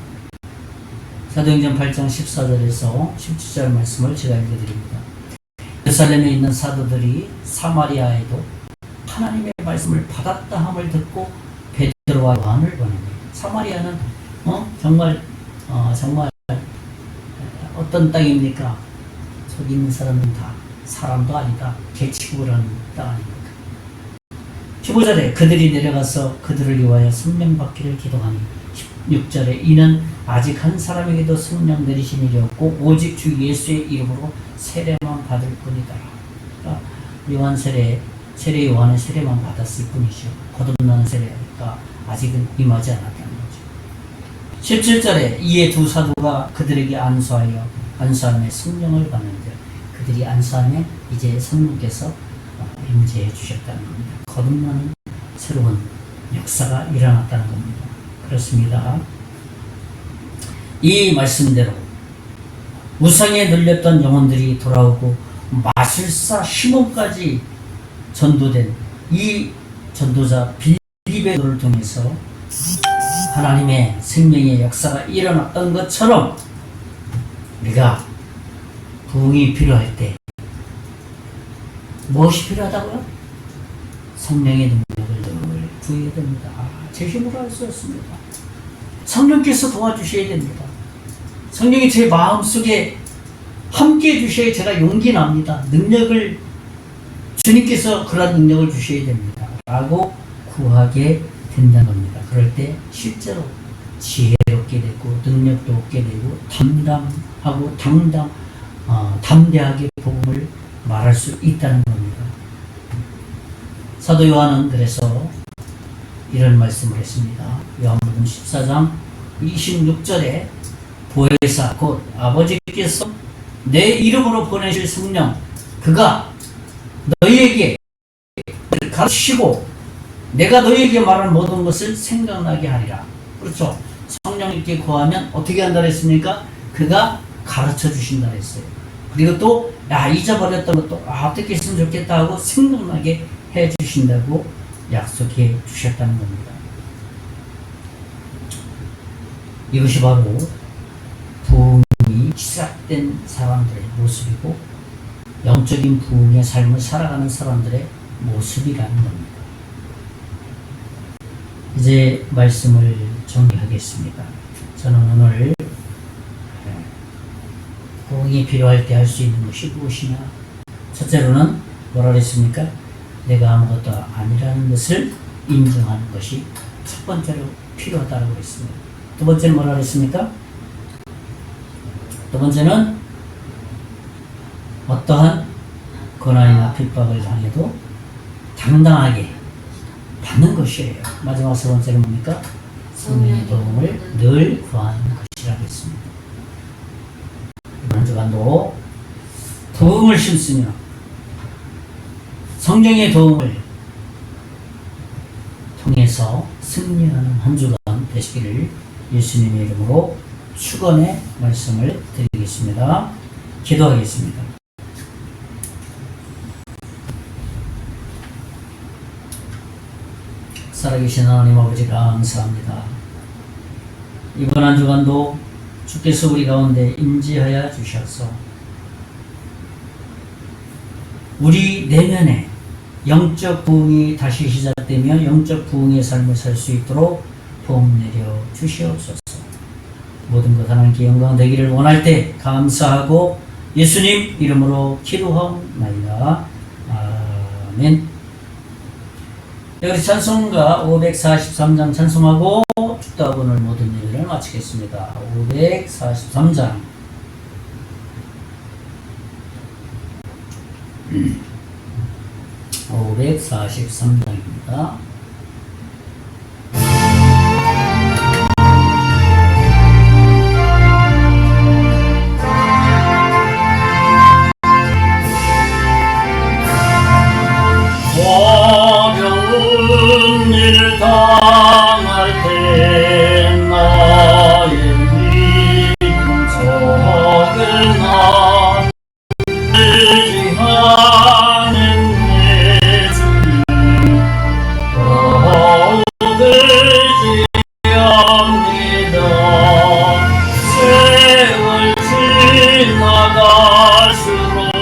Speaker 1: 사도행전 8장 14절에서 17절 말씀을 제가 읽어드립니다. 예루살렘에 있는 사도들이 사마리아에도 하나님의 말씀을 받았다 함을 듣고 베드로와 요한을 보냅니다. 사마리아는 정말 어떤 땅입니까? 저기 있는 사람은 다 사람도 아니다. 개 취급을 하는 땅 아닙니까? 15절에 그들이 내려가서 그들을 위하여 성령 받기를 기도하니 16절에 이는 아직 한 사람에게도 성령 내리신 일이 없고 오직 주 예수의 이름으로 세례만 받을 뿐이다. 그러니까 요한 세례 요한의 세례만 받았을 뿐이죠. 거듭나는 세례가 아직은 임하지 않았다는 거죠. 17절에 이에 두 사도가 그들에게 안수함에 성령을 받는데 그들이 안수함에 이제 성령께서 임재해 주셨다는 겁니다. 거듭나는 새로운 역사가 일어났다는 겁니다. 그렇습니다. 이 말씀대로 우상에 눌렸던 영혼들이 돌아오고 마술사 시몬까지 전도된 이 전도자 빌립의 도를 통해서 하나님의 생명의 역사가 일어났던 것처럼 우리가 부흥이 필요할 때 무엇이 필요하다고요? 성령의 능력을 늘 구해야 됩니다. 제 힘으로 할 수 없습니다. 성령께서 도와주셔야 됩니다. 성령이 제 마음속에 함께 해주셔야 제가 용기 납니다. 능력을 주님께서 그런 능력을 주셔야 됩니다. 라고 구하게 된다는 겁니다. 그럴 때 실제로 지혜롭게 되고 능력도 얻게 되고 담당하고 담대하게 복음을 말할 수 있다는 겁니다. 사도 요한은 그래서 이런 말씀을 했습니다. 요한복음 14장 26절에 보혜사 곧 아버지께서 내 이름으로 보내실 성령 그가 너희에게 가르치시고 내가 너희에게 말한 모든 것을 생각나게 하리라. 그렇죠. 성령님께 구하면 어떻게 한다 했습니까? 그가 가르쳐 주신다 했어요. 그리고 또 잊어버렸던 것도 어떻게 했으면 좋겠다 하고 생각나게 해 주신다고 약속해 주셨다는 겁니다. 이것이 바로 부흥이 시작된 사람들의 모습이고 영적인 부흥의 삶을 살아가는 사람들의 모습이라는 겁니다. 이제 말씀을 정리하겠습니다. 저는 오늘 부흥이 필요할 때 할 수 있는 것이 무엇이냐? 첫째로는 뭐라 그랬습니까? 내가 아무것도 아니라는 것을 인정하는 것이 첫 번째로 필요하다고 그랬습니다. 두 번째는 뭐라 그랬습니까? 두 번째는 어떠한 고난이나 핍박을 당해도 당당하게 받는 것이에요. 마지막 세 번째는 뭡니까? 성령의 도움을 늘 구하는 것이라고 했습니다. 이번 한 주간도 도움을 심으며 성령의 도움을 통해서 승리하는 한 주간 되시기를 예수님의 이름으로 축원의 말씀을 드리겠습니다. 기도하겠습니다. 살아계신 하나님 아버지 감사합니다. 이번 한 주간도 주께서 우리 가운데 임재하여 주셔서 우리 내면에 영적 부흥이 다시 시작되며 영적 부흥의 삶을 살 수 있도록 도움 내려 주시옵소서. 모든 것 하나님께 영광 되기를 원할 때 감사하고 예수님 이름으로 기도하옵나이다. 아멘. 여기 찬송가 543장 찬송하고 축도하고 오늘 모든 예배를 마치겠습니다. 543장 543장입니다.
Speaker 2: 어려운 일 당할 때 나의 믿음 적은 의지하는 내 주님 더욱 의지합니다. 세월 지나갈수록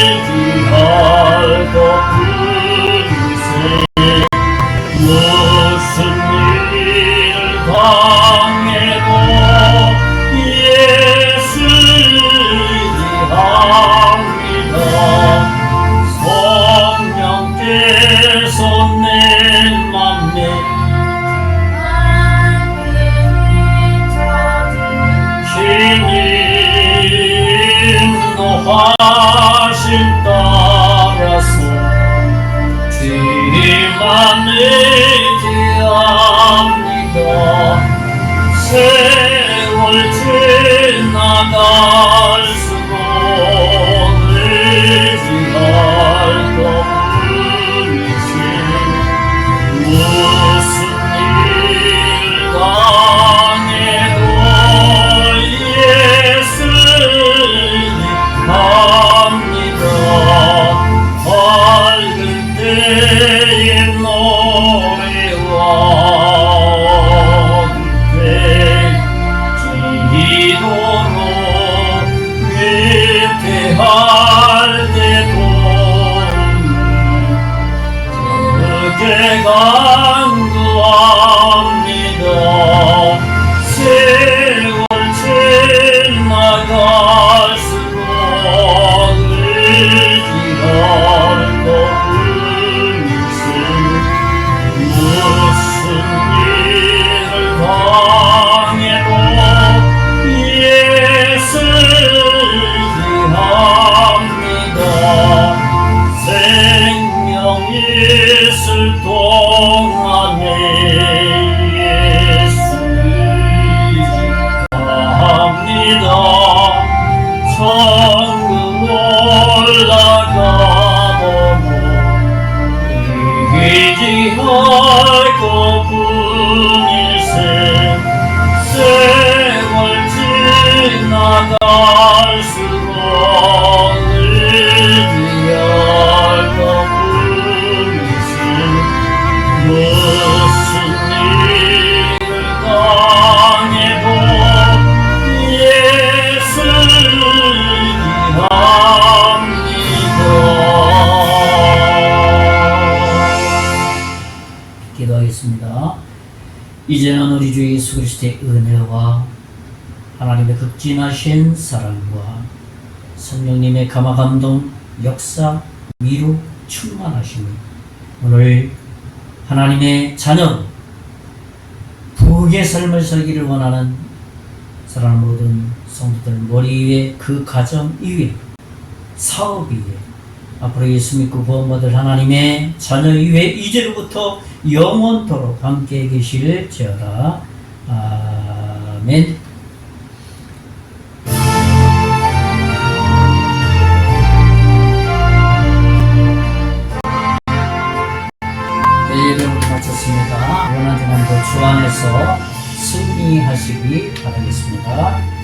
Speaker 2: 의지할 것 무슨 일을 당해도 예수 의지합니다. 성령께서 내 맘에 힘이 인도하심 따라서 주님만 의지합니다. 세월 지나갈수록 의지할 것 뿐이지 무슨 일 당해도 노래와 함께 기도로 위태할 때도 그게 간구합니다. 세월 지나갈수록 의지할 것뿐이지 무슨 일을 당해도 예술지합니다. 생명 있을 동안에 예술지합니다. 천국 올라가보면 의지할 것뿐일세. 세월 지나갈수록 의지할 것뿐일세. 무슨 일을 당해도
Speaker 1: 기도하겠습니다. 이제는 우리 주 예수 그리스도의 은혜와 하나님의 극진하신 사랑과 성령님의 감화감동, 역사, 위로, 충만하심이 오늘 하나님의 자녀로 부귀의 삶을 살기를 원하는 사랑하는 모든 성도들 머리 위에, 그 가정 위에, 사업 위에, 앞으로 예수 믿고 구원받을 하나님의 자녀 위에 이제로부터 영원토록 함께 계실지어다. 아멘. 예배를 마쳤습니다. 원한 동안도 주 안에서 승리하시기 바라겠습니다.